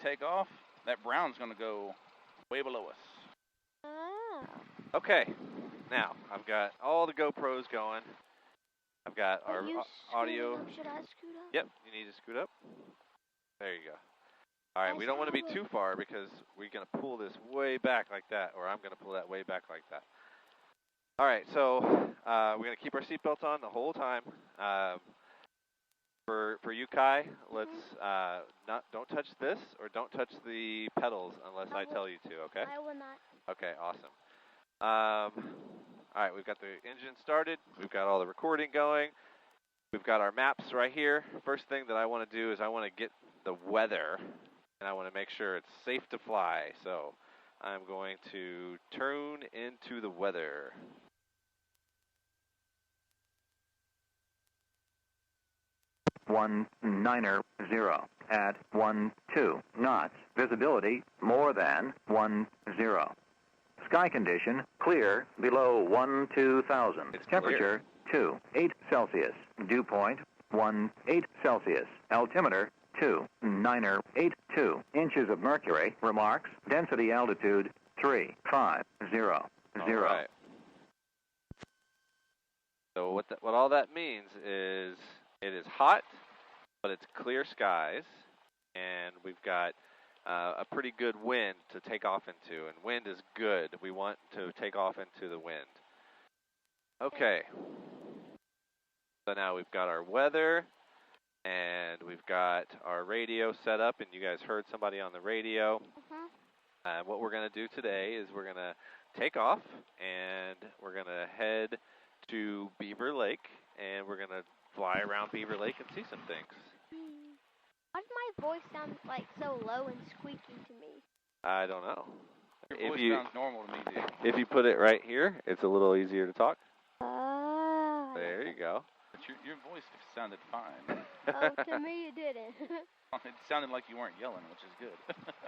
take off, that brown's going to go way below us. Ah. Okay. Now, I've got all the GoPros going. I've got Are our you audio. scooting up? Should I scoot up? Yep, you need to scoot up. There you go. All right, we don't want to be too far because we're going to pull this way back like that, or I'm going to pull that way back like that. All right, so we're going to keep our seatbelts on the whole time. For you, Kai, let's don't touch this or don't touch the pedals unless I tell you to, okay? I will not. Okay, awesome. All right, we've got the engine started. We've got all the recording going. We've got our maps right here. First thing that I want to do is I want to get the weather, and I want to make sure it's safe to fly. So I'm going to tune into the weather. One 9-0 at 12 knots. Visibility more than 10. Sky condition clear below 12,000. Temperature 28 Celsius. Dew point 18 Celsius. Altimeter 2982. Inches of mercury. Remarks. Density altitude 350. All right. So what all that means is it is hot, but it's clear skies, and we've got a pretty good wind to take off into, and wind is good. We want to take off into the wind. Okay. So now we've got our weather, and we've got our radio set up, and you guys heard somebody on the radio. What we're going to do today is we're going to take off, and we're going to head to Beaver Lake, and we're going to fly around Beaver Lake and see some things. Why does my voice sound like so low and squeaky to me? I don't know. Your voice sounds normal to me, dude. If you put it right here, it's a little easier to talk. There you go. But your voice sounded fine. Oh, to me it didn't. It sounded like you weren't yelling, which is good.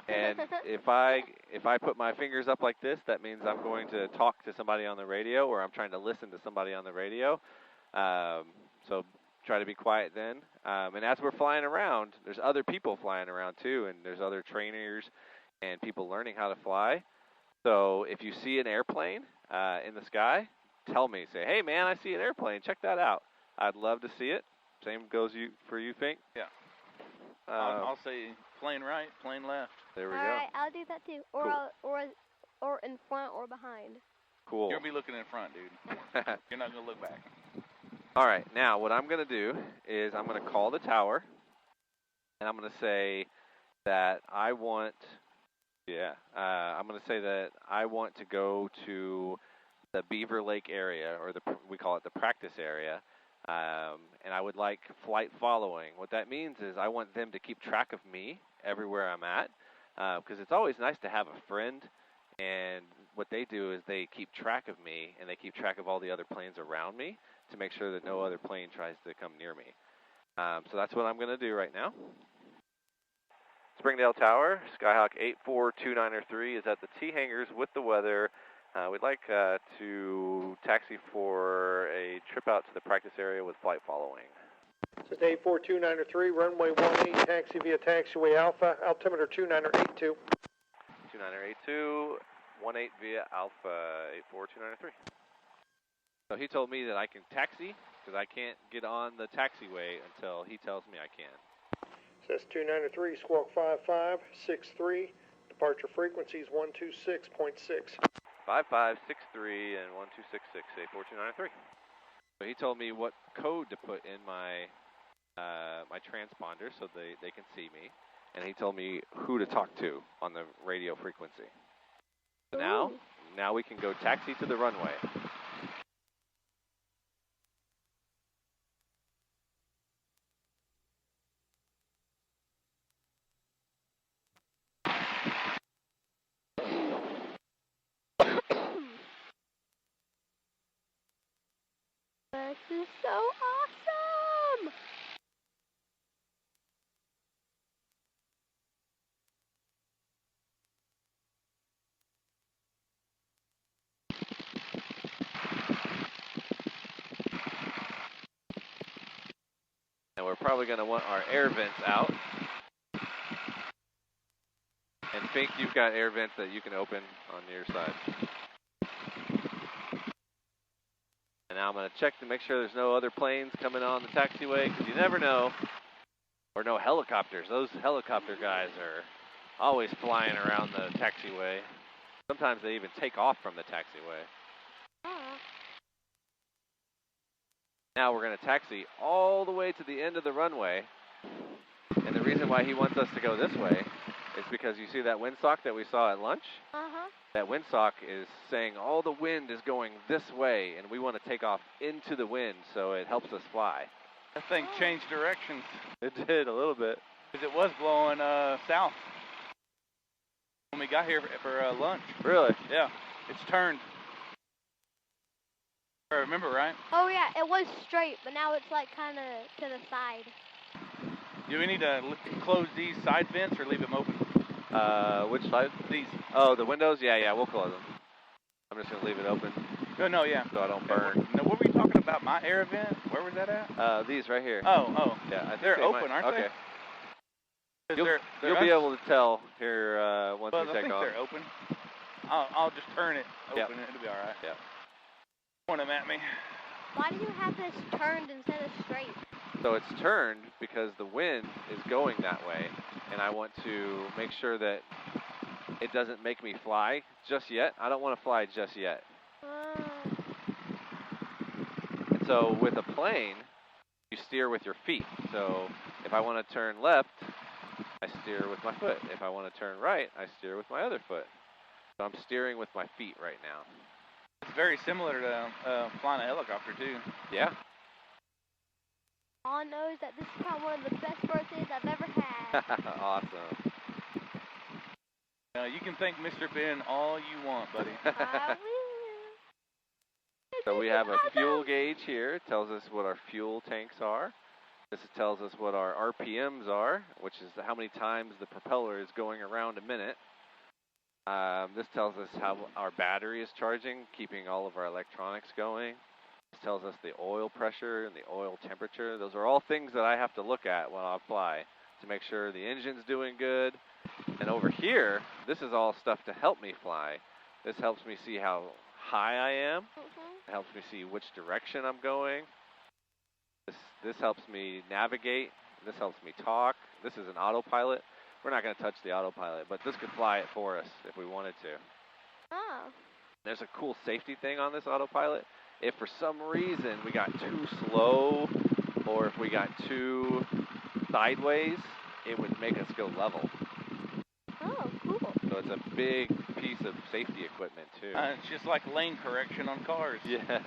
And if I put my fingers up like this, that means I'm going to talk to somebody on the radio, or I'm trying to listen to somebody on the radio. So try to be quiet then. And as we're flying around, there's other people flying around too, and there's other trainers and people learning how to fly. So if you see an airplane in the sky, tell me. Say, hey man, I see an airplane. Check that out. I'd love to see it. Same goes for you, Fink. Yeah. I'll say plane right, plane left. There we go. All right, I'll do that too. Or Cool. or in front or behind. Cool. You'll be looking in front, dude. You're not gonna look back. All right, now what I'm going to do is I'm going to call the tower, and I'm going to say that I want, I'm going to say that I want to go to the Beaver Lake area, or we call it the practice area, and I would like flight following. What that means is I want them to keep track of me everywhere I'm at, because it's always nice to have a friend, and what they do is they keep track of me, and they keep track of all the other planes around me, to make sure that no other plane tries to come near me. So that's what I'm going to do right now. Springdale Tower, Skyhawk 84293 is at the T-hangars with the weather. We'd like to taxi for a trip out to the practice area with flight following. This is 84293, runway 18, taxi via taxiway Alpha, altimeter 2982. 2982, 18 via Alpha, 84293. So he told me that I can taxi, because I can't get on the taxiway until he tells me I can. Says 293, squawk 5563, departure frequencies 126.6. 5563 and 1266, 84293. So he told me what code to put in my my transponder so they can see me, and he told me who to talk to on the radio frequency. So now we can go taxi to the runway. This is so awesome! And we're probably going to want our air vents out. And Fink, you've got air vents that you can open on your side. And now I'm going to check to make sure there's no other planes coming on the taxiway, because you never know. Or no helicopters. Those helicopter guys are always flying around the taxiway. Sometimes they even take off from the taxiway. Now we're going to taxi all the way to the end of the runway. And the reason why he wants us to go this way is because you see that windsock that we saw at lunch? That windsock is saying all the wind is going this way, and we want to take off into the wind so it helps us fly. That thing changed directions. It did a little bit. Because it was blowing south when we got here for lunch. Really? Yeah. It's turned. I remember, right? Oh yeah, it was straight, but now it's like kind of to the side. Do we need to close these side vents or leave them open? Which side? These. Oh, the windows? Yeah, we'll close them. I'm just going to leave it open. No, yeah. So I don't burn. No, what were you talking about? My air vent? Where was that at? These right here. Oh. Yeah, I think they're they open, might. aren't okay. they? You'll be able to tell here once we I take think off. they're open. I'll just turn it open. Yep. It'll be all right. Yeah. Point them at me. Why do you have this turned instead of straight? So it's turned because the wind is going that way, and I want to make sure that it doesn't make me fly just yet. I don't want to fly just yet. And so with a plane, you steer with your feet. So if I want to turn left, I steer with my foot. If I want to turn right, I steer with my other foot. So I'm steering with my feet right now. It's very similar to flying a helicopter, too. Yeah. All knows that this is probably one of the best birthdays I've ever had. Awesome. You can thank Mr. Ben all you want, buddy. I So we have a fuel gauge here. It tells us what our fuel tanks are. This tells us what our RPMs are, which is how many times the propeller is going around a minute. This tells us how our battery is charging, keeping all of our electronics going. This tells us the oil pressure and the oil temperature. Those are all things that I have to look at when I fly to make sure the engine's doing good. And over here, this is all stuff to help me fly. This helps me see how high I am. It helps me see which direction I'm going. This helps me navigate. This helps me talk. This is an autopilot. We're not going to touch the autopilot, but this could fly it for us if we wanted to. Oh. There's a cool safety thing on this autopilot. If for some reason we got too slow or if we got too sideways, it would make us go level. Oh, cool. So it's a big piece of safety equipment too. It's just like lane correction on cars. Yeah.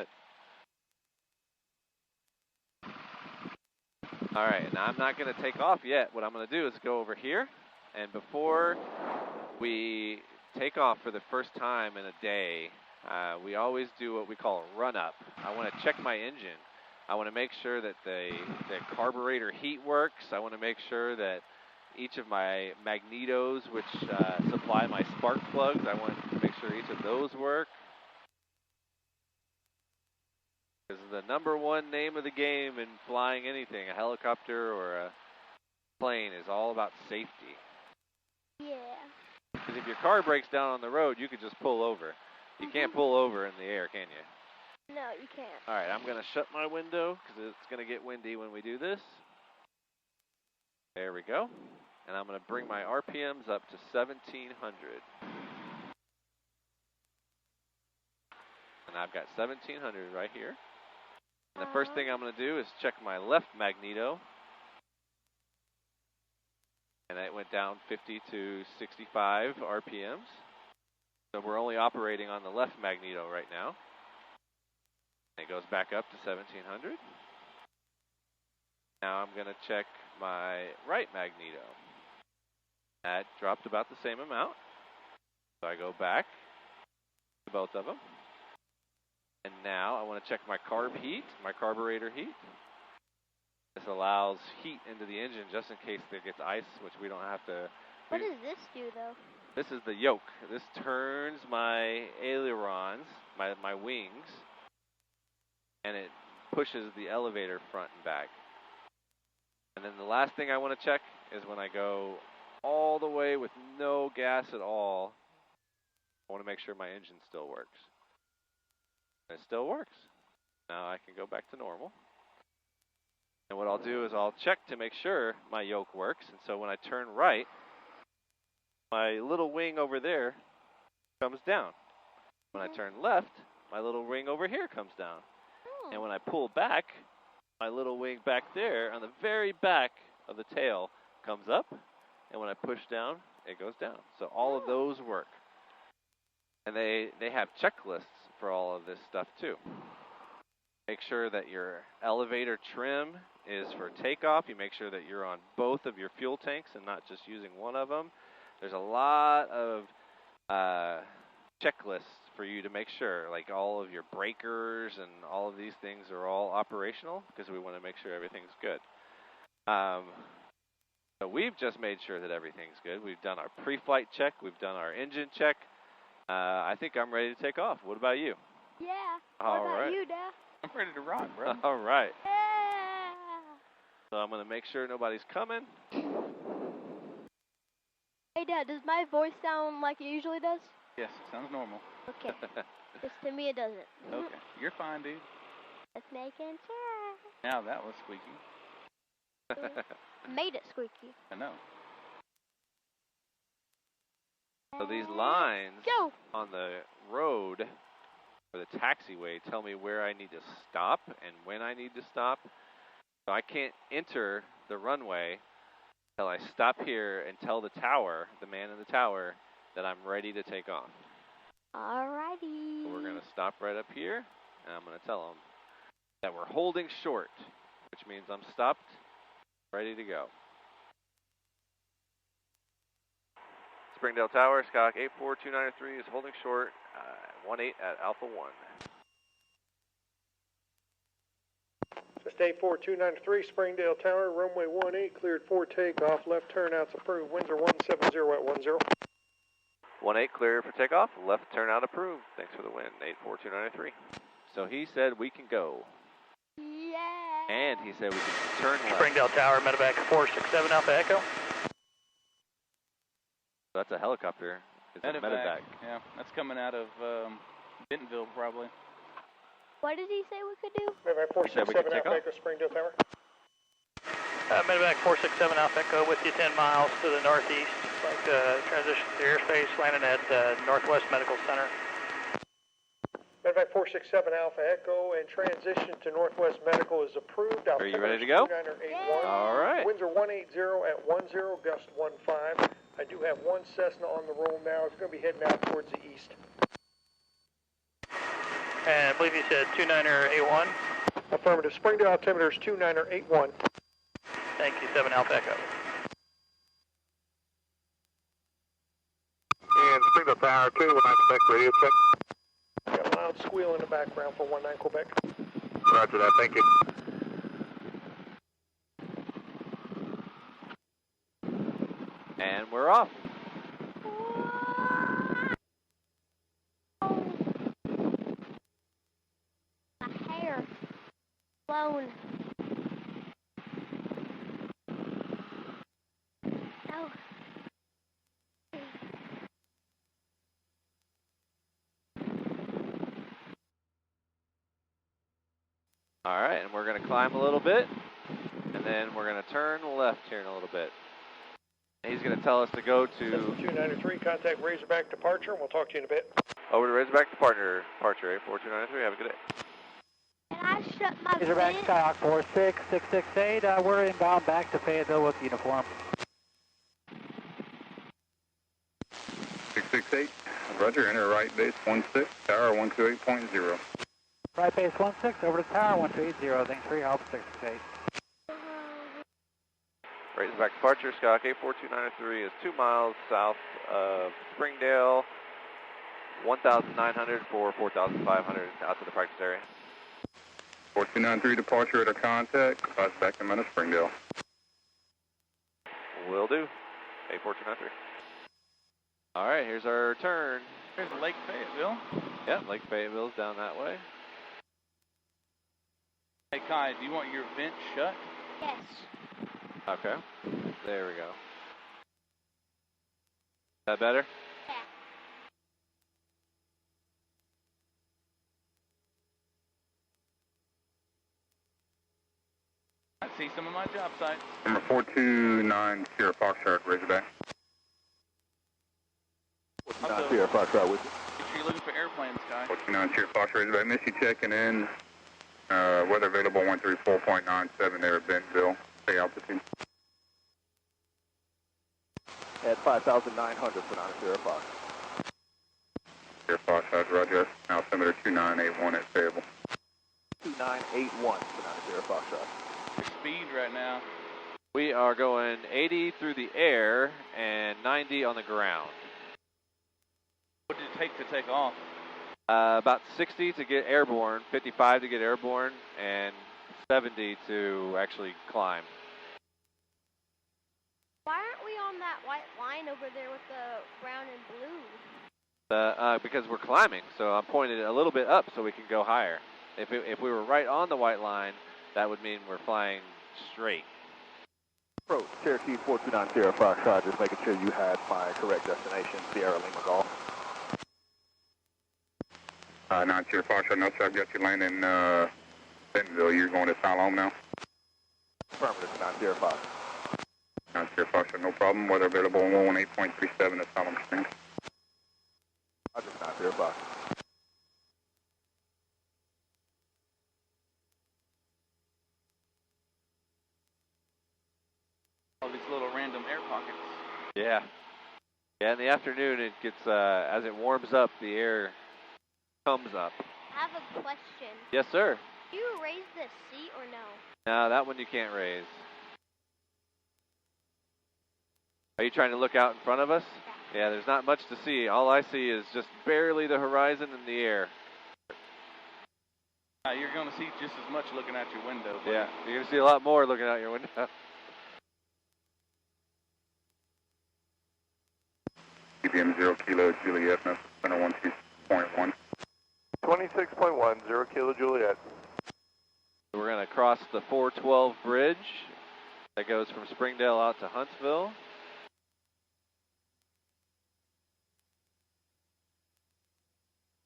All right, now I'm not going to take off yet. What I'm going to do is go over here, and before we take off for the first time in a day, we always do what we call a run-up. I want to check my engine. I want to make sure that the carburetor heat works. I want to make sure that each of my magnetos, which supply my spark plugs, I want to make sure each of those work. Because the number one name of the game in flying anything, a helicopter or a plane, is all about safety. Yeah. Because if your car breaks down on the road, you could just pull over. You can't pull over in the air, can you? No, you can't. All right, I'm going to shut my window because it's going to get windy when we do this. There we go. And I'm going to bring my RPMs up to 1700. And I've got 1700 right here. And the first thing I'm going to do is check my left magneto. And it went down 50 to 65 RPMs. So we're only operating on the left magneto right now. And it goes back up to 1700. Now I'm going to check my right magneto. That dropped about the same amount. So I go back to both of them. And now I want to check my carb heat, my carburetor heat. This allows heat into the engine just in case there gets ice, which we don't have to. What does this do, though? This is the yoke. This turns my ailerons, my wings, and it pushes the elevator front and back. And then the last thing I want to check is when I go all the way with no gas at all. I want to make sure my engine still works. It still works. Now I can go back to normal. And what I'll do is I'll check to make sure my yoke works. And so when I turn right, my little wing over there comes down. When I turn left, my little wing over here comes down. Oh. And when I pull back, my little wing back there on the very back of the tail comes up. And when I push down, it goes down. So all of those work. And they have checklists for all of this stuff too. Make sure that your elevator trim is for takeoff. You make sure that you're on both of your fuel tanks and not just using one of them. There's a lot of checklists for you to make sure, like all of your breakers and all of these things are all operational because we want to make sure everything's good. So we've just made sure that everything's good. We've done our pre-flight check. We've done our engine check. I think I'm ready to take off. What about you? Yeah. All what about right. you, Dad? I'm ready to rock, bro. All right. Yeah. So I'm going to make sure nobody's coming. Hey, Dad, does my voice sound like it usually does? Yes, it sounds normal. Okay. Just to me, it doesn't. Okay, you're fine, dude. Just making sure. Now that was squeaky. Made it squeaky. I know. So these lines Go! on the road or the taxiway tell me where I need to stop and when I need to stop. So I can't enter the runway until I stop here and tell the tower, the man in the tower, that I'm ready to take off. Alrighty. So we're going to stop right up here, and I'm going to tell them that we're holding short, which means I'm stopped, ready to go. Springdale Tower, Skyhawk 84293 is holding short, 18 at Alpha 1. Just 84293, Springdale Tower, runway 18, cleared for takeoff, left turnout's approved, winds are 170 at 10. 18 clear for takeoff, left turnout approved. Thanks for the wind, 84293. So he said we can go, Yeah. and he said we can turn left. Springdale Tower, medevac 467 Alpha Echo. That's a helicopter. It's a medevac. Yeah, that's coming out of Bentonville, probably. What did he say we could do? Medevac You said we could 467 take Alpha off? Echo, Springdale Tower. Medevac 467 Alpha Echo with you 10 miles to the northeast. Like transition to airspace, landing at Northwest Medical Center. Medevac 467 Alpha Echo and transition to Northwest Medical is approved. Are you ready to go? 2981. All right. Winds are 180 at 10, gust 15. I do have one Cessna on the roll now. It's going to be heading out towards the east. And I believe you said 2981. Affirmative. Springdale altimeter is 2981. Thank you, 7 Alpha Echo. And Springdale Tower 2, 19 Quebec, radio check. Got a loud squeal in the background for 19 Quebec. Roger that, thank you. And we're off. My hair. Blown. Oh. All right, and we're going to climb a little bit, and then we're going to turn left here in a little bit. And he's going to tell us to go Cessna to 293, contact Razorback departure, and we'll talk to you in a bit. over to Razorback departure 84293. Have a good day. And I shut my Razorback vent. Skyhawk 46668, we're inbound back to Fayetteville with uniform. 668, roger, enter right base 16, tower 128.0. Right base 16, over to tower 1280, thanks for your help, 668. Razorback departure, Skyhawk 84293 is 2 miles south of Springdale, 1,900 for 4,500 out to the practice area. 4293 departure at our contact, class back to Mount Springdale. Will do. 84293. All right, here's our turn. There's Lake Fayetteville. Yeah, Lake Fayetteville's down that way. Hey, Kai, do you want your vent shut? Yes. Okay, there we go. that better? Yeah. I see some of my job sites. Number 429 Sierra Foxtrot, Razorback. Also, Sierra Foxtrot with you. make sure you're looking for airplanes, Sky. 429 Sierra Foxtrot, Razorback. Missy checking in. Weather available 134.97 there at Bentonville. Stay altitude. At 5,900 for 9 Sierra Fox. Sierra Foxtrot, Roger. Altimeter 2981 at Fayable. 2981 for 9 Sierra Foxtrot. Your speed right now. We are going 80 through the air and 90 on the ground. What did it take to take off? About 60 to get airborne, 55 to get airborne, and 70 to actually climb. Why aren't we on that white line over there with the brown and blue? Because we're climbing, so I'm pointed a little bit up so we can go higher. If we were right on the white line, that would mean we're flying straight. Approach, Cherokee 429 Sierra Foxtrot, just making sure you had my correct destination, Sierra Lima Golf. 9 Sierra Foxtrot, no sir, I've got you landing Bentonville. You're going to Siloam now? Affirmative, 9 Sierra Fox. 9 Sierra Foxtrot, no problem. Weather available 118.37 at Siloam Springs. Roger, 9 Sierra Fox. All these little random air pockets. Yeah. Yeah, in the afternoon it gets, as it warms up, the air comes up. I have a question. Yes, sir. Do you raise the seat or no? No, that one you can't raise. Are you trying to look out in front of us? Yeah, there's not much to see. All I see is just barely the horizon in the air. You're going to see just as much looking out your window. But Yeah, you're going to see a lot more looking out your window. CBM 0 Kilo Juliet, center 12.1. 26.1, 0 Kilo Juliet. We're going to cross the 412 bridge that goes from Springdale out to Huntsville.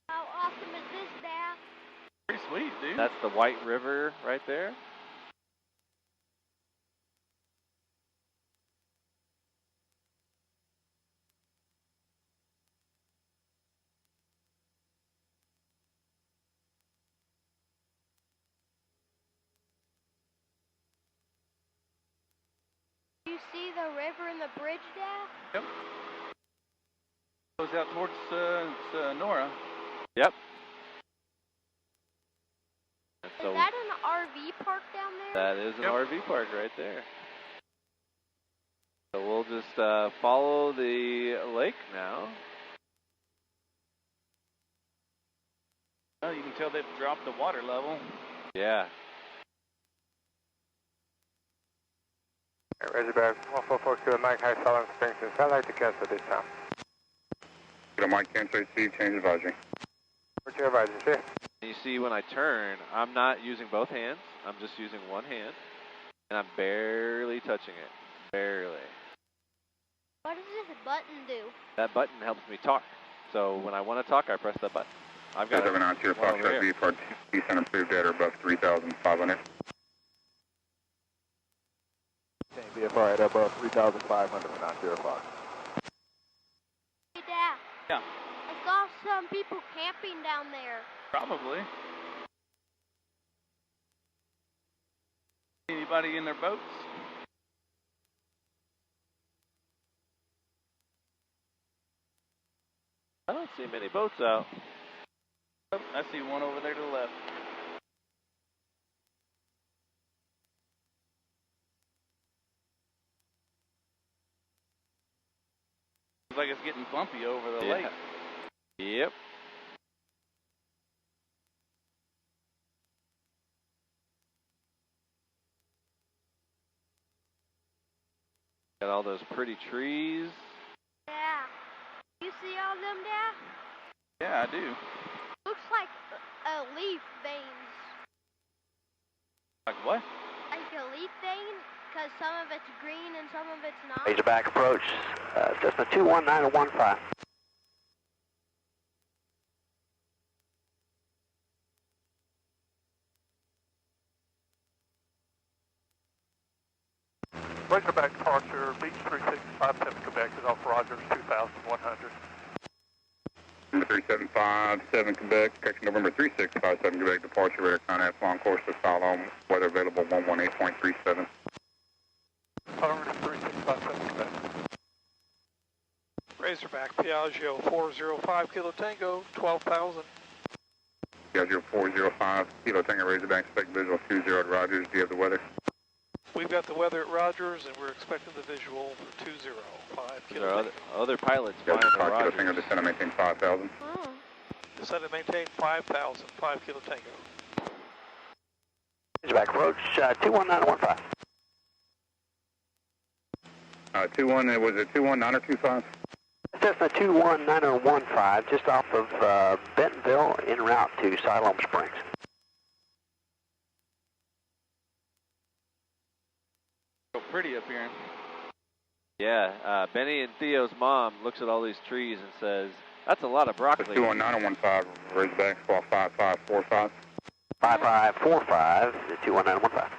How awesome is this, Dad? pretty sweet, dude. That's the White River right there. Do you see the river and the bridge, Dad? Yep. Goes out towards Nora. Yep. Is So that an RV park down there? that is an Yep. RV park right there. So we'll just follow the lake now. Well, you can tell they've dropped the water level. Yeah. Razorback 1442 Mike High Siloam Springs, I'd like to cancel this time. Kilo Mike, cancel receive, change advisory. What's your advisory, sir? And you see when I turn, I'm not using both hands. I'm just using one hand. And I'm barely touching it. Barely. What does this button do? That button helps me talk. So when I want to talk, I press that button. I've got 709 Sierra one over Foxtrot, here. VFR descent approved at or above 3,500. VFR at above 3,500 for 9 Sierra Fox. Hey, Dad. Yeah. I saw some people camping down there. Probably. Anybody in their boats? I don't see many boats out. Oh, I see one over there to the left. Looks like it's getting bumpy over the Yeah. lake. Yep. Got all those pretty trees. Yeah. You see all them, Dad? Yeah, I do. Looks like leaf veins. Like what? Like a leaf vein because some of it's green and some of it's not. Razorback approach, Cessna 21915. Razorback departure, Beach 3657 Quebec is off Rogers 2100. Number 3757 Quebec, correction November 3657 Quebec, departure radar contact, long course to Salome, weather available 118.37. Affirmative 3657 Quebec. Razorback, Piaggio 405 Kilo Tango, 12,000. Piaggio 405 Kilo Tango Razorback, expect visual 20 at Rogers, do you have the weather? We've got the weather at Rogers, and we're expecting the visual for 205 Kilo There are Tango. other pilots flying Piaggio the 5 Kilo Rogers. Tango, descend and maintain 5,000. Oh. Descend and maintain 5,000, 5 Kilo Tango. Razorback approach, 21915. 21, was it 219 or 25? Cessna 21915, just off of Bentonville, en route to Siloam Springs. So pretty up here. Yeah, Benny and Theo's mom looks at all these trees and says, "That's a lot of broccoli." 21915 Razorback, squawk 5545. 5545, 21915.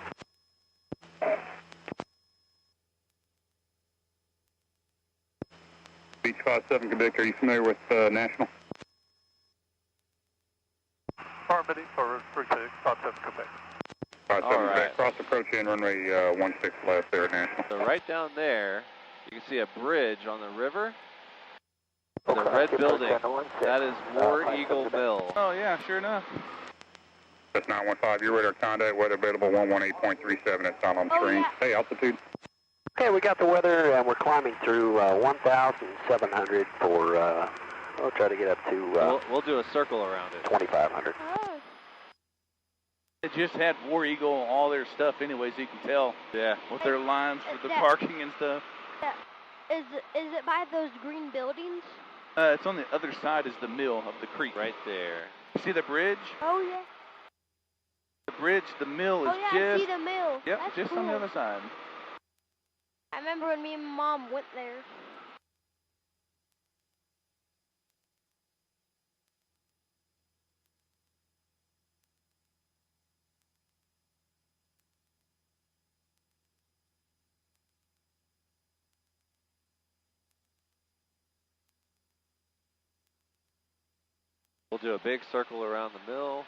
Beach 57 Quebec, are you familiar with National? Affirmative for 3657 Quebec. 57 All right. Quebec, cross approach in runway 16 left there at National. So right down there, you can see a bridge on the river. The red building, that is War Eagle Mill. Oh yeah, sure enough. That's 915, your radar contact, weather available 118.37 at Siloam Oh, Springs. yeah. Hey, altitude. Okay, we got the weather, and we're climbing through 1,700 for, we'll try to get up to We'll do a circle around it. 2,500. Oh. It just had War Eagle and all their stuff anyways, you can tell. Yeah. With their lines for the Yeah. parking and stuff. Is it by those green buildings? It's on the other side is the mill of the creek. Right there. See the bridge? Oh yeah. The bridge, the mill is Oh yeah, I see just, the mill. yep, That's just cool. on the other side. I remember when me and Mom went there. We'll do a big circle around the mill.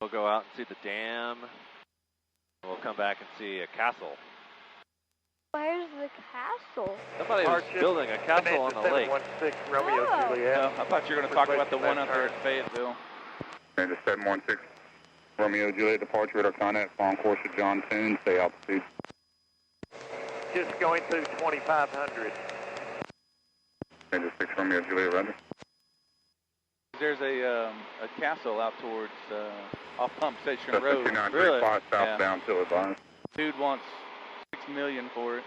We'll go out and see the dam. And we'll come back and see a castle. Where's the castle? Somebody was building a castle on the lake. 716 Romeo Oh. Juliet. No, I thought you were going to talk about the one up there at Fayetteville. And the 716 Romeo Juliet departure radar contact, long course to John Toon, stay altitude. Just going through 2,500. And the 6 Romeo Juliet, roger. There's a castle out towards off Pump Station That's the Road. 2935 Yeah. southbound till advised. Dude wants $6 million for it.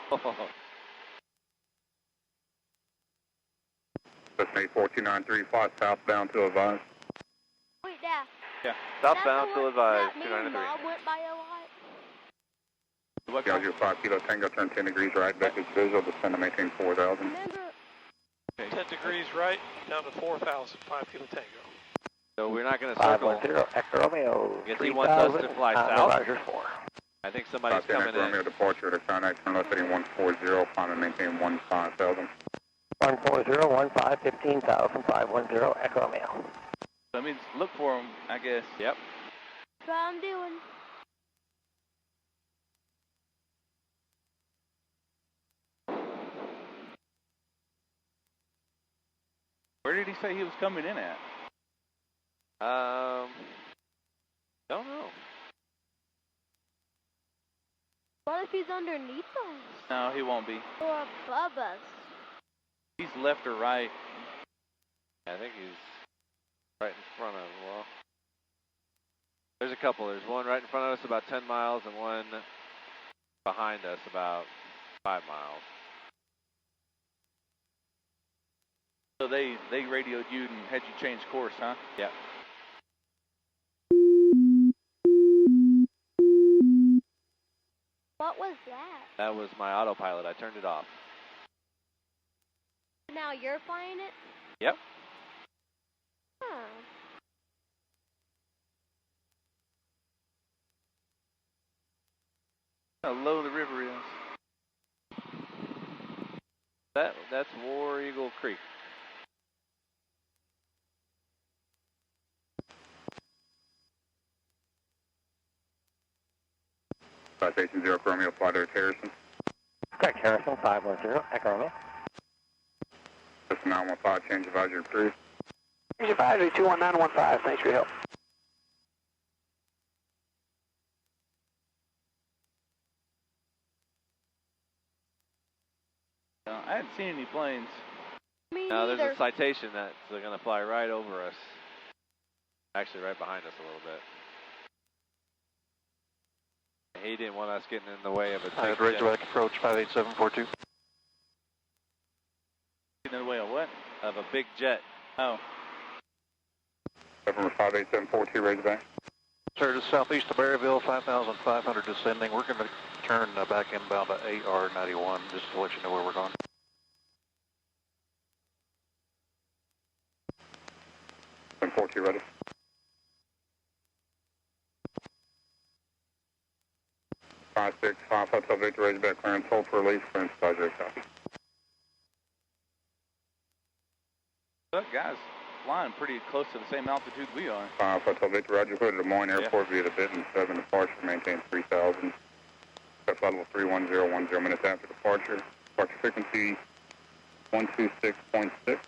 That's 84293 southbound till advised. Wait, Dad. Yeah. Southbound till advised, Me and 293. Mom went by a lot. What kind? Piaggio 5 Kilo Tango, turn 10 degrees right, back is visual, descend to maintain 4,000. Remember? 10 degrees right, down to 4,000, 5 Kilo Tango. So we're not going to circle. 510, Echo Romeo, I guess he wants us to 3,000, fly south. Rogers 4. I think somebody's 510 coming Echo Romeo in. departure to contact, turn left heading 140, climb and maintain 15,000. 140, 15, 15,000, 510, Echo Romeo. So that means look for him, I guess. Yep. That's what I'm doing. Where did he say he was coming in at? Don't know. What if he's underneath us? No, he won't be. Or above us? He's left or right. I think he's right in front of, well, there's a couple. There's one right in front of us about 10 miles and one behind us about 5 miles. So they radioed you and had you change course, huh? Yep. What was that? That was my autopilot. I turned it off. Now you're flying it? Yep. Huh. How low the river is. That's War Eagle Creek. Citation 0 Romeo, fly to Harrison. Correct, Harrison, 510, Echo Romeo. Just 915, change advisory approved. Change advisory 21915, thanks for your help. I hadn't seen any planes. Me No, neither. there's a citation that's going to fly right over us. Actually, right behind us a little bit. He didn't want us getting in the way of a big Razorback approach 58742. Getting in the way of what? Of a big jet. Oh. November 58742, Razorback. Sir, just southeast of Berryville, 5,500 descending. We're going to turn back inbound to AR91, just to let you know where we're going. And 42 ready. 565 Hotel Victor, Razorback clearance, hold for release, clearance advisory copy. That guy's flying pretty close to the same altitude we are. 5 Hotel Victor, Roger, go to Des Moines Airport via the Benton 7 departure, maintain 3000. Test level 31010 minutes after departure. Departure frequency 126.6,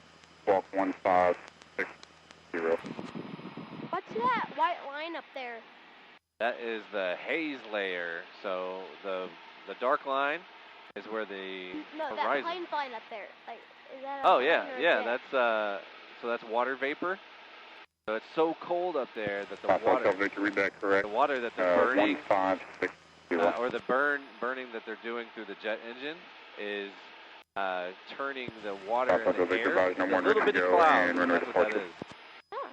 walk 1560. What's that white line up there? That is the haze layer. So the dark line is where the No, that horizon. plane's line up there. Like, is that a Oh plane yeah, or a yeah. jet? That's so that's water vapor. So it's so cold up there that the 5 water, Hotel Victor, read that correct. the water that they're burning, 1560. or the burning that they're doing through the jet engine is turning the water in Hotel the Victor, air advise no into more little ready to bitty go clouds. and runway That's what that departure. is. Huh.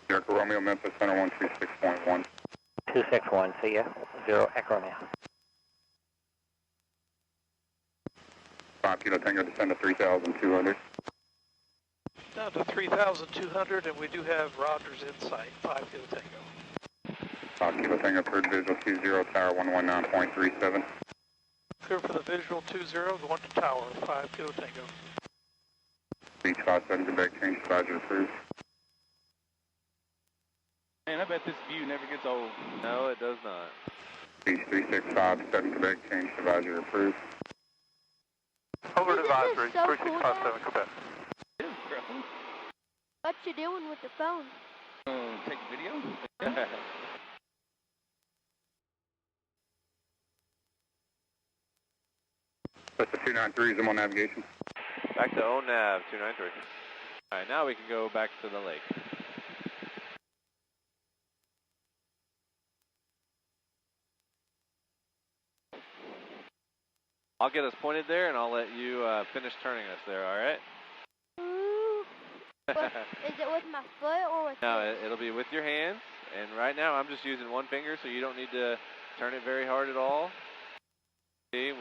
Jericho Romeo, Memphis Center 126.1. 261, see ya. 0 Echo Romeo. 5 Kilo Tango, descend to 3,200. Down to 3,200, and we do have Rogers in sight, 5 Kilo Tango. 5 Kilo Tango, third visual 20, tower 119.37. Clear for the visual 20, going to tower, 5 Kilo Tango. Beach 57, Quebec, change advisory approved. Man, I bet this view never gets old. No, it does not. Beach 3657, Quebec, change advisory approved. Over advisory, so 3657 Quebec. It is incredible. What you doing with the phone? Take a video? That's the 293, Zoom on navigation. Back to ONAV 293. All right, now we can go back to the lake. I'll get us pointed there, and I'll let you finish turning us there, all right? Ooh. Is it with my foot or with No, this? it'll be with your hands, and right now I'm just using one finger, so you don't need to turn it very hard at all. See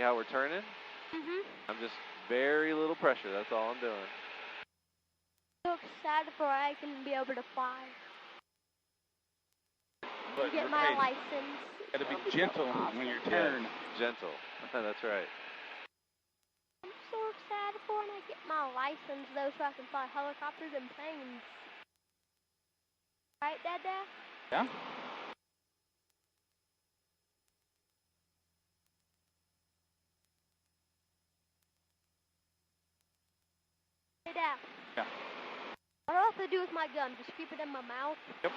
how we're turning? I'm just very little pressure, that's all I'm doing. So excited for I can be able to fly. But Get my license. Gotta be gentle when you turn. Gentle, that's right. I'm so excited for when I get my license though, so I can fly helicopters and planes. Right, Dad? Yeah? Hey, Dad. Yeah. What do I have to do with my gun? Just keep it in my mouth? Yep.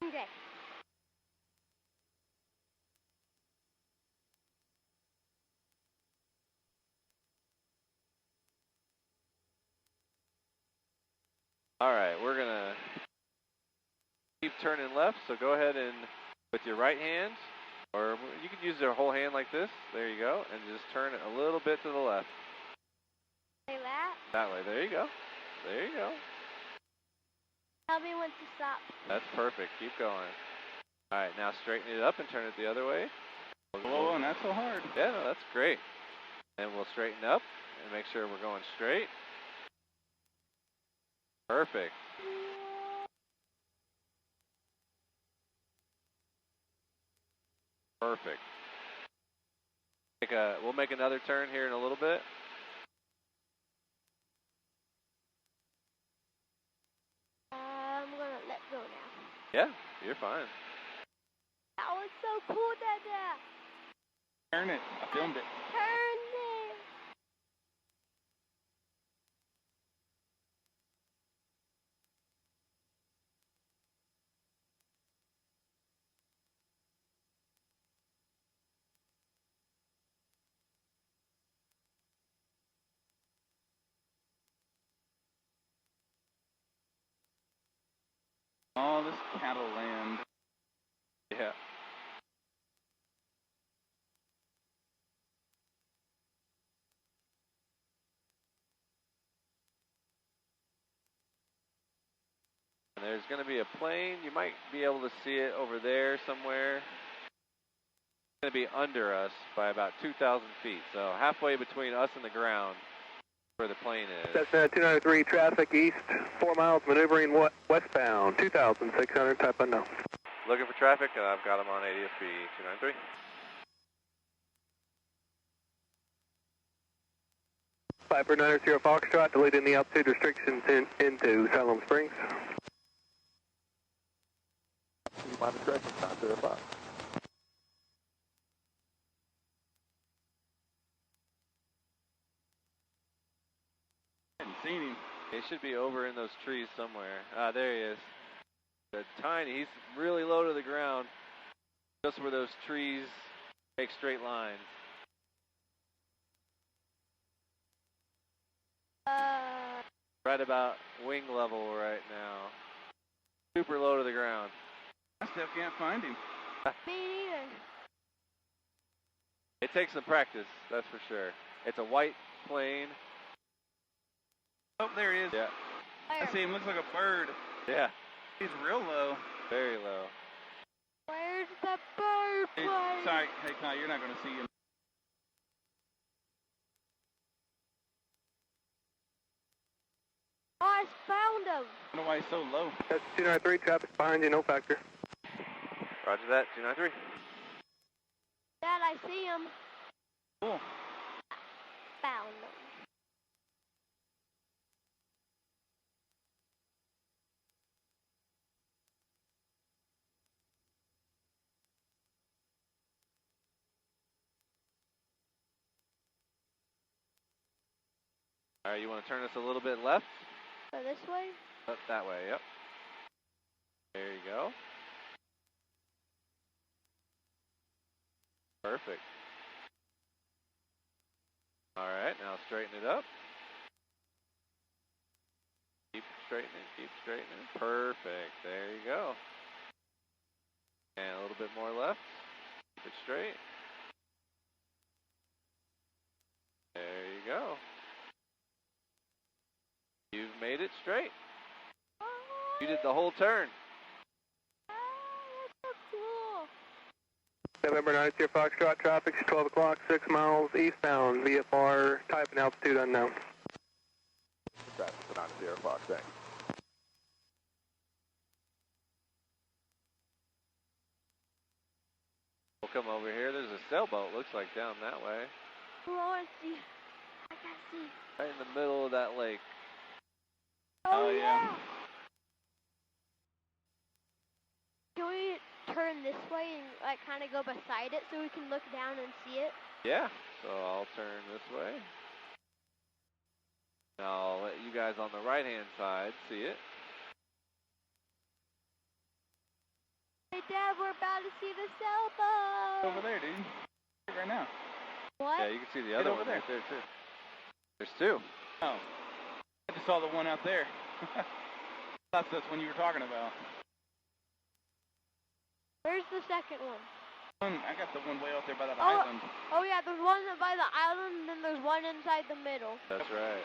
Okay. All right, we're gonna keep turning left, so go ahead and with your right hand, or you can use your whole hand like this, there you go, and just turn it a little bit to the left. Say that. That way. There you go. There you go. Tell me when to stop. That's perfect. Keep going. All right, now straighten it up and turn it the other way. Whoa, not so hard. Yeah, no, that's great. And we'll straighten up and make sure we're going straight. Perfect. Perfect. We'll make another turn here in a little bit. I'm gonna let go now. Yeah, you're fine. That was so cool, Dada. Turn it. I filmed it. Turn it. All this cattle land. Yeah. And there's going to be a plane. You might be able to see it over there somewhere. It's going to be under us by about 2,000 feet. So halfway between us and the ground where the plane is. Cessna 293, traffic east, 4 miles, maneuvering westbound, 2,600, type unknown. Looking for traffic, and I've got them on ADSB 293. Viper 90 Foxtrot, deleting the altitude restrictions into Salem Springs. You mind the correction, 905. Hadn't seen him. He should be over in those trees somewhere. Ah, there he is. They're tiny. He's really low to the ground. Just where those trees make straight lines. Right about wing level right now. Super low to the ground. I still can't find him. Me neither. It takes some practice, that's for sure. It's a white plane. Oh, there he is. Yeah. I see him. Looks like a bird. Yeah. He's real low. Very low. Where's the bird Hey, plane? sorry. Hey, Kai, you're not going to see him. Oh, I found him. I don't know why he's so low. That's 293, traffic behind you, no factor. Roger that, 293. Dad, I see him. Cool. Found him. All right, you want to turn us a little bit left? Go this way? Up that way, yep. There you go. Perfect. All right, now straighten it up. Keep straightening, keep straightening. Perfect, there you go. And a little bit more left. Keep it straight. There you go. You've made it straight. You did the whole turn. That's so cool. November 90 Foxtrot, traffic's 12 o'clock, 6 miles eastbound, VFR, type and altitude unknown. Traffic 90 Fox, thanks. We'll come over here. There's a sailboat, looks like, down that way. Oh, I see. I can see. Right in the middle of that lake. Oh, yeah. Can we turn this way and like kind of go beside it so we can look down and see it? Yeah, so I'll turn this way. And I'll let you guys on the right-hand side see it. Hey, Dad, we're about to see the sailboat. Over there, dude. Right now. What? Yeah, you can see the other over one there. right there, too. There's two. Oh. I just saw the one out there. That's one you were talking about. Where's the second one? I got the one way out there by that Oh. island. Oh, yeah, there's one by the island and then there's one inside the middle. That's right.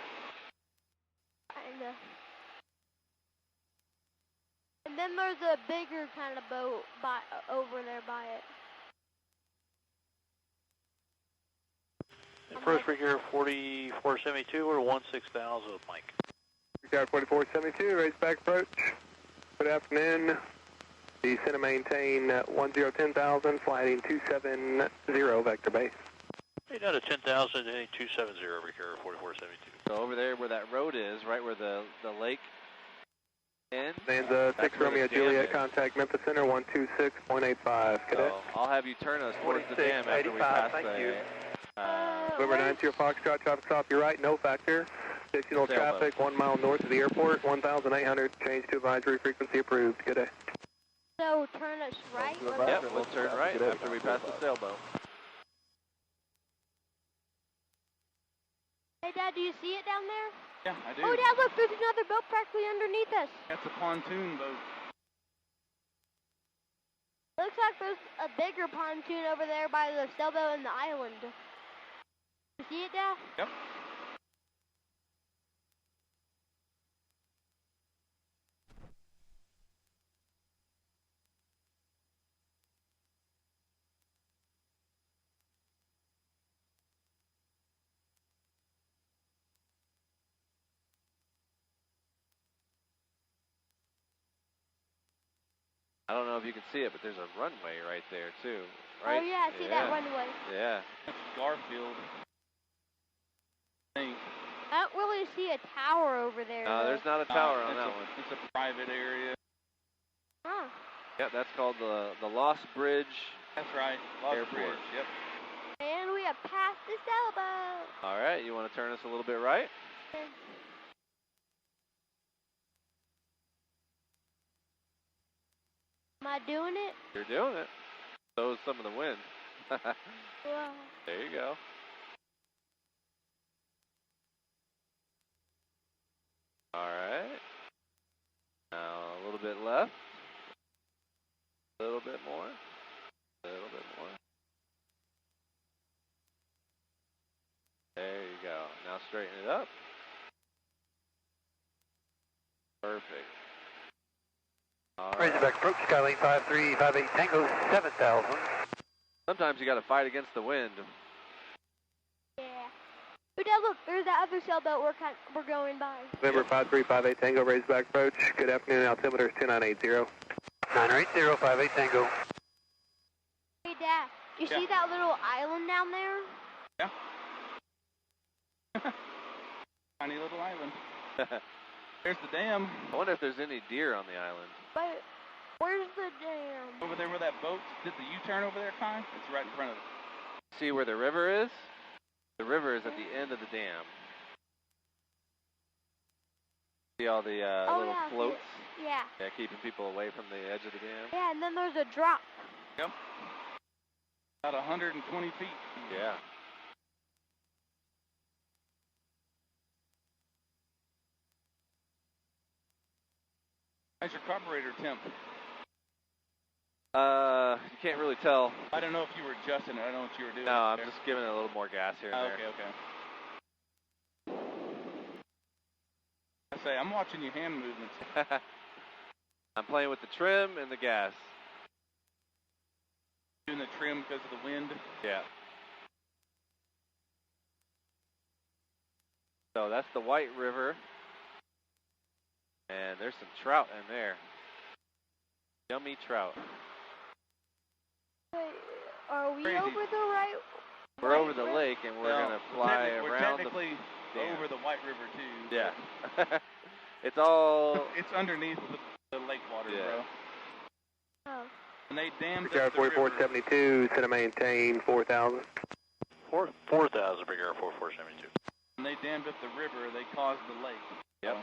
kinda. And then there's a bigger kind of boat over there by it. First Brigade 4472, we're 16,000 with Mike. Brigade 4472, raceback approach. Good afternoon. Descend and maintain 1010,000, flighting 270, vector base. Hey, down to 10,000, 270 over here, 4472. So over there where that road is, right where the lake ends. Stanza 6 Romeo Juliet, contact Memphis Center 126.85. Cadet. So I'll have you turn us towards the dam after we pass the... November 90 Foxtrot, traffic stop your right, no factor. Additional traffic 1 mile north of the airport, 1,800, change to advisory frequency approved. Good day. So turn us right? Yep, we'll turn right after we pass the sailboat. Hey, Dad, do you see it down there? Yeah, I do. Oh, Dad, look, there's another boat practically underneath us. That's a pontoon boat. Looks like there's a bigger pontoon over there by the sailboat and the island. You see it, Dad? Yep. I don't know if you can see it, but there's a runway right there too, right? Oh, yeah, I see that runway. Yeah. That's Garfield. I don't really see a tower over there. No, there's not a tower on that one. It's a private area. Huh. Yep, that's called the Lost Bridge. That's right, Lost Airport. Bridge. Yep. And we have passed the sailboat. All right, you want to turn us a little bit right? Am I doing it? You're doing it. So is some of the wind. Wow. There you go. All right. Now a little bit left. A little bit more. A little bit more. There you go. Now straighten it up. Perfect. All right. Razorback approach, Skylane 5358 Tango 7,000. Sometimes you got to fight against the wind. Yeah. Oh, Dad, look, there's that other sailboat we're going by. November 5358 Tango, raceback approach. Good afternoon, altimeter is 2980. 980 58 Tango. Hey, Dad, do you see that little island down there? Yeah. Tiny little island. There's the dam. I wonder if there's any deer on the island. But where's the dam? Over there where that boat did the U-turn over there, Kai? It's right in front of it. See where the river is? The river is at the end of the dam. See all the little floats? Yeah. Yeah, keeping people away from the edge of the dam. Yeah, and then there's a drop. Yep. About 120 feet. Yeah. How's your carburetor temp? You can't really tell. I don't know if you were adjusting it. I don't know what you were doing. No, I'm just giving it a little more gas here and there. Okay. I say, I'm watching your hand movements. I'm playing with the trim and the gas. Doing the trim because of the wind? Yeah. So that's the White River. And there's some trout in there. Yummy trout. Wait, are we Crazy. over the right? We're over the lake and we're going to fly we're around technically the dam. over the White River too. Yeah. It's all... It's underneath the lake water, bro. Oh. And they dammed Brigade up the river. 4472, set and maintain 4,000. 4,000, Brigade 4472. When they dammed up the river, they caused the lake. Yep.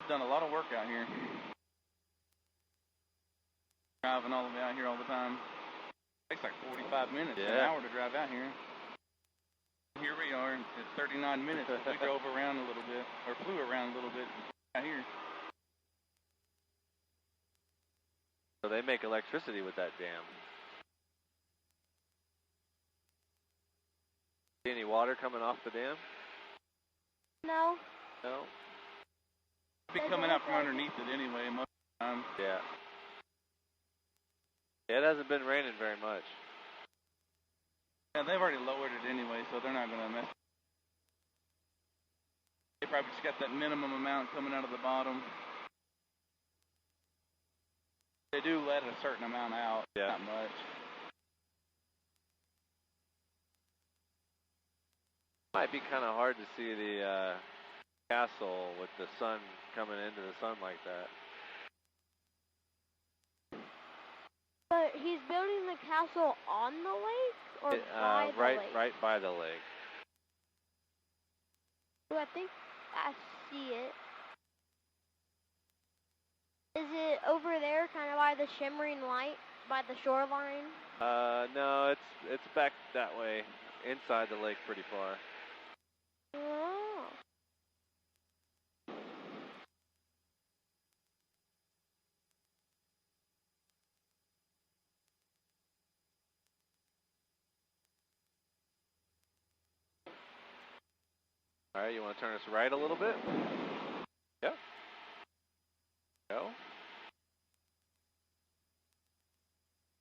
Done a lot of work out here. Driving all the way out here all the time. Takes like 45 minutes, an hour to drive out here. Here we are at 39 minutes. We drove around a little bit, or flew around a little bit out here. So they make electricity with that dam. See any water coming off the dam? No. No? Be coming out from underneath it anyway most of the time. Yeah. Yeah, it hasn't been raining very much. Yeah, they've already lowered it anyway, so they're not going to mess. They probably just got that minimum amount coming out of the bottom. They do let a certain amount out, not much. Might be kind of hard to see the castle with the sun coming into the sun like that. But he's building the castle on the lake or by the lake? Right by the lake. Ooh, I think I see it. Is it over there, kind of by the shimmering light, by the shoreline? No, it's back that way, inside the lake pretty far. Oh. All right, you want to turn us right a little bit? Yep. Go.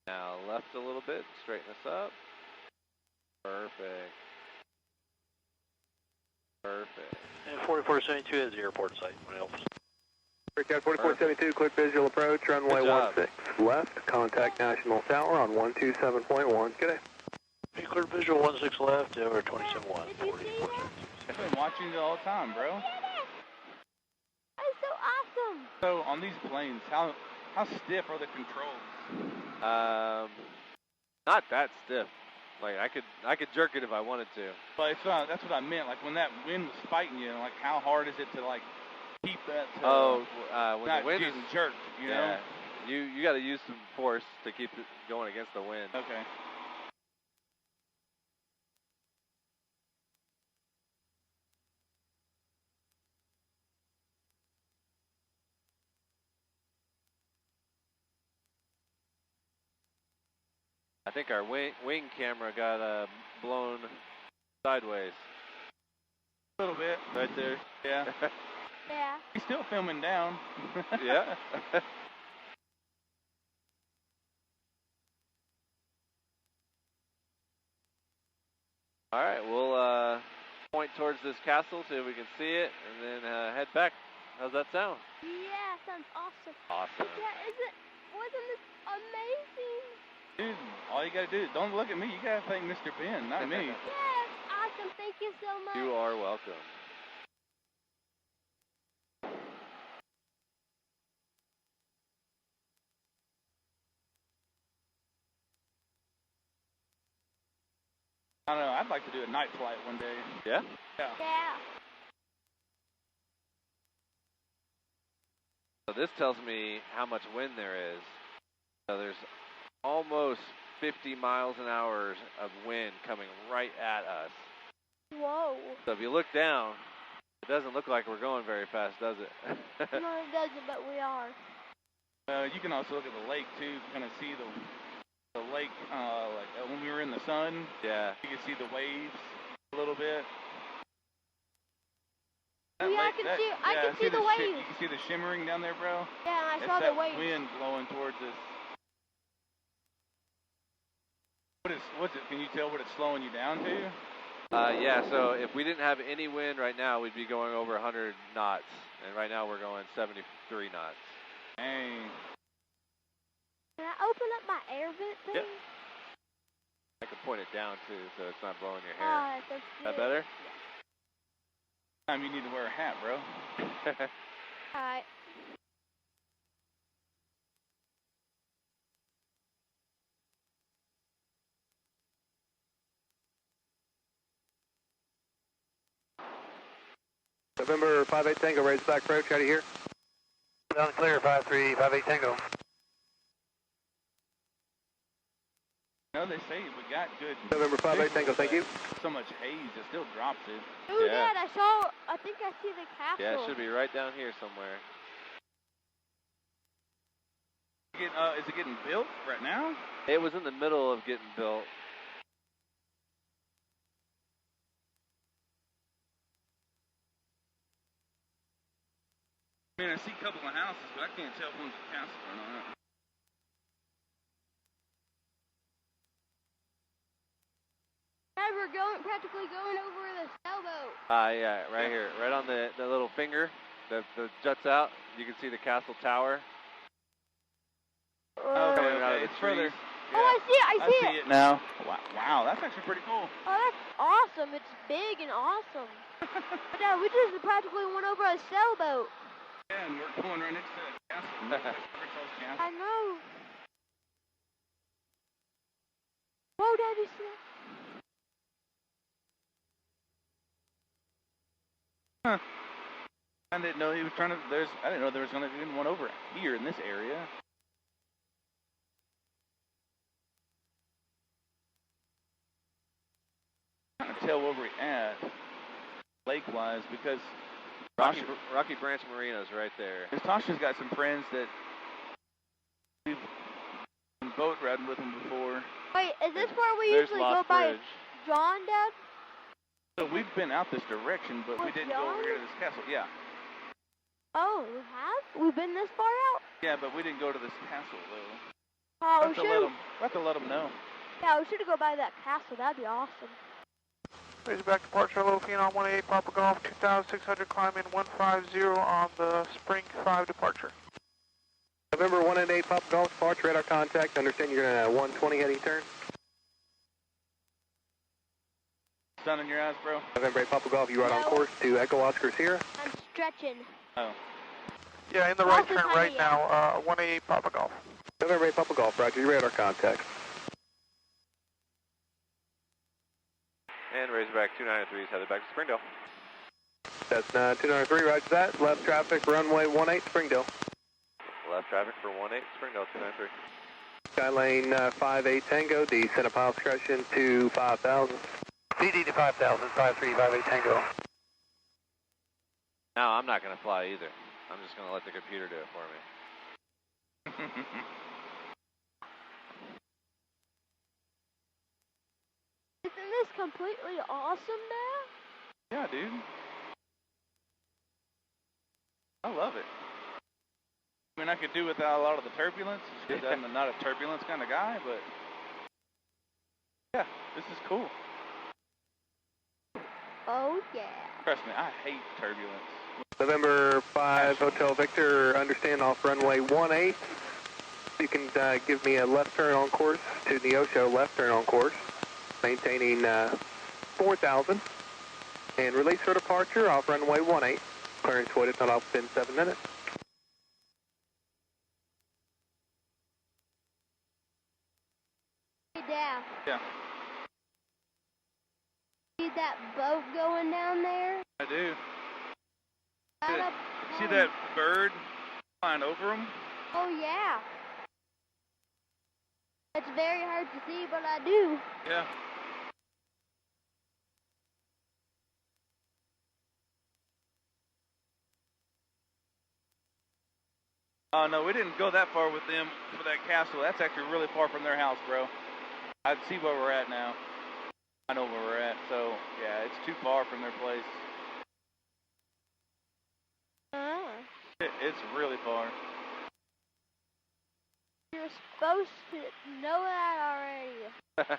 Now left a little bit, straighten us up. Perfect. Perfect. And 4472 is the airport site. What else? Breakout 4472, clear visual approach, runway 16 left, contact National Tower on 127.1. Good day. Hey, clear visual 16 left, over 27.1. I've been watching it all the time, bro. That's so awesome. So on these planes, how stiff are the controls? Not that stiff. Like I could jerk it if I wanted to. But it's not, that's what I meant. Like when that wind was fighting you, like how hard is it to like keep that? When not the wind getting is jerked, you know? You got to use some force to keep it going against the wind. Okay. I think our wing camera got blown sideways. A little bit. Right there. Yeah. Yeah. He's still filming down. Yeah. All right, we'll point towards this castle, see if we can see it, and then head back. How's that sound? Yeah, sounds awesome. Awesome. Yeah, wasn't this amazing? Dude, all you gotta do, don't look at me, you gotta thank Mr. Ben, not me. Yes, awesome, thank you so much. You are welcome. I don't know, I'd like to do a night flight one day. Yeah? Yeah. Yeah. So this tells me how much wind there is. So there's almost 50 miles an hour of wind coming right at us. Whoa. So if you look down, it doesn't look like we're going very fast, does it? No, it doesn't, but we are. You can also look at the lake too, kind of see the lake, like when we were in the sun. Yeah. You can see the waves a little bit. Yeah, I can see the waves. You can see the shimmering down there, bro. Yeah, I It's saw the that waves. wind blowing towards us. What's it? Can you tell what it's slowing you down to? Yeah, so if we didn't have any wind right now, we'd be going over 100 knots. And right now we're going 73 knots. Dang. Can I open up my air vent thing? Yep. I can point it down too, so it's not blowing your hair. Oh, that's good. That better? Time you need to wear a hat, bro. Alright. November 58 Tango, raise back approach, out of here. Down clear, 5358 Tango. No, they say we got good. November 58 Tango, thank you. So much haze, it still drops it. Ooh, Yeah. Dad, I think I see the castle. Yeah, it should be right down here somewhere. Is it getting built right now? It was in the middle of getting built. I mean, I see a couple of houses, but I can't tell if one's a castle or not. Guys, we're practically going over the sailboat. Yeah, right here, right on the little finger that juts out. You can see the castle tower. Okay, it's further. Yeah. Oh, I see it, I see it now. Wow, that's actually pretty cool. Oh, that's awesome. It's big and awesome. But we just practically went over a sailboat. Yeah, and we're going right next to the castle. I know. Whoa, Dad, you see that? Huh. I didn't know he was trying to. I didn't know there was going to be one over here in this area. I'm trying to tell where we're at, lake-wise, because Rocky Branch Marina's right there. Tasha's got some friends that we've been boat riding with them before. Wait, is this where we usually go by John, Dad? So we've been out this direction, but we didn't go over here to this castle. Yeah. Oh, we have? We've been this far out? Yeah, but we didn't go to this castle, though. Oh, we have to let them know. Yeah, we should go by that castle. That'd be awesome. Razorback departure, low Phenom 188 Papa Golf, 2,600, climb in 150 on the Spring 5 departure. November 188 Papa Golf departure, radar contact, understand you're going to 120 heading turn. Sun in your eyes, bro. November 8 Papa Golf, you are on course to Echo Oscar Sierra. I'm stretching. Oh. Yeah, in the right turn right now, 188 Papa Golf. November 8 Papa Golf, roger, your radar contact. And Razorback 293 is headed back to Springdale. That's 293, roger that. Left traffic, runway 18, Springdale. Left traffic for 18, Springdale 293. Skylane 58 Tango, descend a pile discretion to 5,000. PD to 5,000, 5358 Tango. No, I'm not going to fly either. I'm just going to let the computer do it for me. Isn't this completely awesome now? Yeah, dude. I love it. I mean, I could do without a lot of the turbulence, because I'm not a turbulence kind of guy, but yeah, this is cool. Oh, yeah. Trust me, I hate turbulence. November 5 Hotel Victor, understand off runway 18. You can give me a left turn on course to Neosho, left turn on course, maintaining 4,000. And release for departure off runway 18. Clearance would not off within 7 minutes. Hey, Dad. Yeah. See that boat going down there? I do. See that bird flying over them? Oh, yeah. It's very hard to see, but I do. Yeah. No, we didn't go that far with them for that castle. That's actually really far from their house, bro. I see where we're at now. I know where we're at, so yeah, it's too far from their place. It's really far. You're supposed to know that already.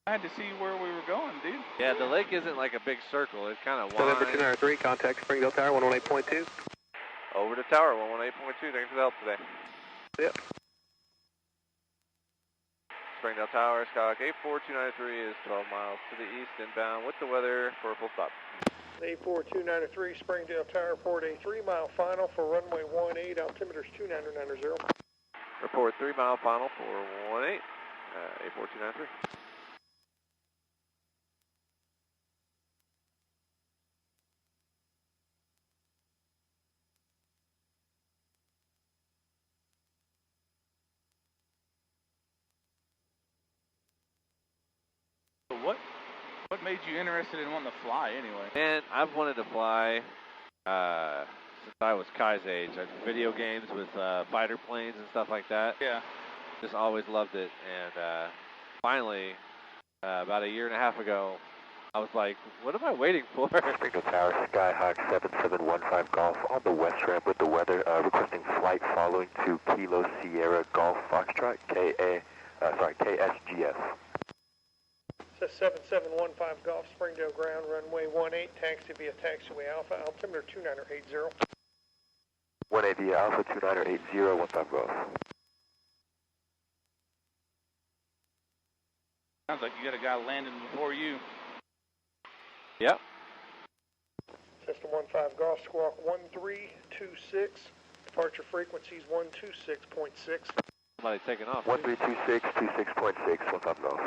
I had to see where we were going, dude. Yeah, the lake isn't like a big circle. It's kind of wide. November 293, contact Springdale Tower 118.2. Over to Tower 118.2. Thanks for the help today. Yep. Springdale Tower, Skyhawk 84293 is 12 miles to the east inbound with the weather for a full stop. 84293, Springdale Tower, port a 3-mile final for runway 18, altimeter is 29990. Report 3-mile final for 18, 84293. What made you interested in wanting to fly anyway? And I've wanted to fly since I was Kai's age. Video games with fighter planes and stuff like that. Yeah. Just always loved it. And finally, about a year and a half ago, I was like, what am I waiting for? Springfield Tower, Skyhawk 7715 Golf on the west ramp with the weather, requesting flight following to Kilo Sierra Golf Foxtrot, KSGS. Says 7715 Golf, Springdale Ground, runway 18, taxi via taxiway Alpha, altimeter 2980. 18 via Alpha, 2980, 15 Golf. Sounds like you got a guy landing before you. Yep. System 15 Golf, Squawk 1326, departure frequencies 126.6. Somebody taking off. 1326, 26.6, 15 Golf.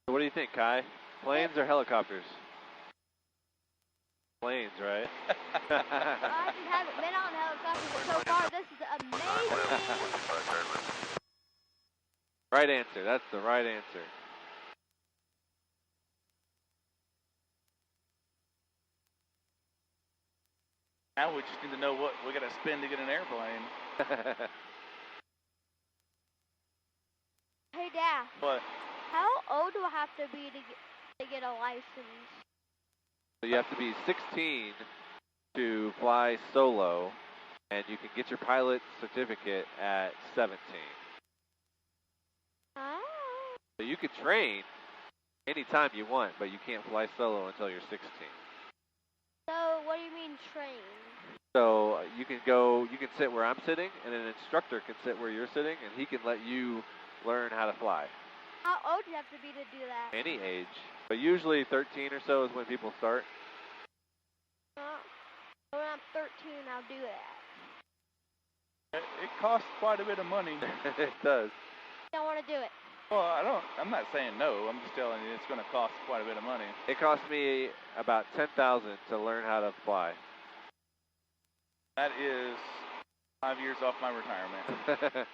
What do you think, Kai? Planes or helicopters? Planes, right? I just haven't been on helicopters, but so far this is amazing. Right answer. That's the right answer. Now we just need to know what we got to spend to get an airplane. Hey, Dad. What? How old do I have to be to get a license? So you have to be 16 to fly solo, and you can get your pilot certificate at 17. Ah. So you can train anytime you want, but you can't fly solo until you're 16. So what do you mean train? So you can sit where I'm sitting, and an instructor can sit where you're sitting, and he can let you learn how to fly. How old do you have to be to do that? Any age, but usually 13 or so is when people start. When I'm 13, I'll do that. It costs quite a bit of money. It does. Don't want to do it. Well, I'm not saying no. I'm just telling you it's going to cost quite a bit of money. It cost me about $10,000 to learn how to fly. That is 5 years off my retirement.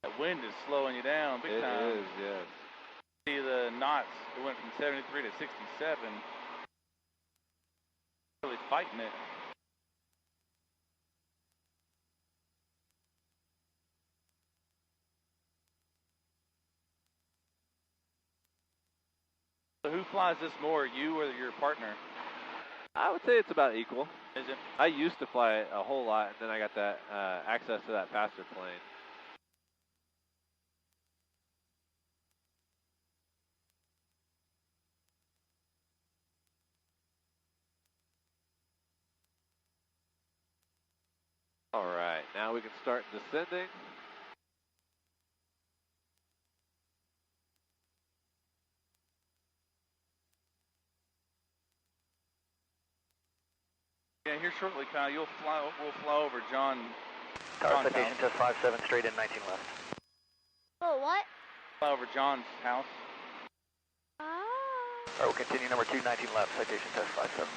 That wind is slowing you down big time. It is, yes. See the knots, it went from 73 to 67. Really fighting it. So who flies this more, you or your partner? I would say it's about equal. Is it? I used to fly it a whole lot, and then I got that access to that faster plane. All right, now we can start descending. Yeah, here shortly, Kyle, we'll fly over John. Tower citation test 57, straight in 19 left. Oh, what? Fly over John's house. Ah. Alright, we'll continue number 2, 19 left, citation test 57.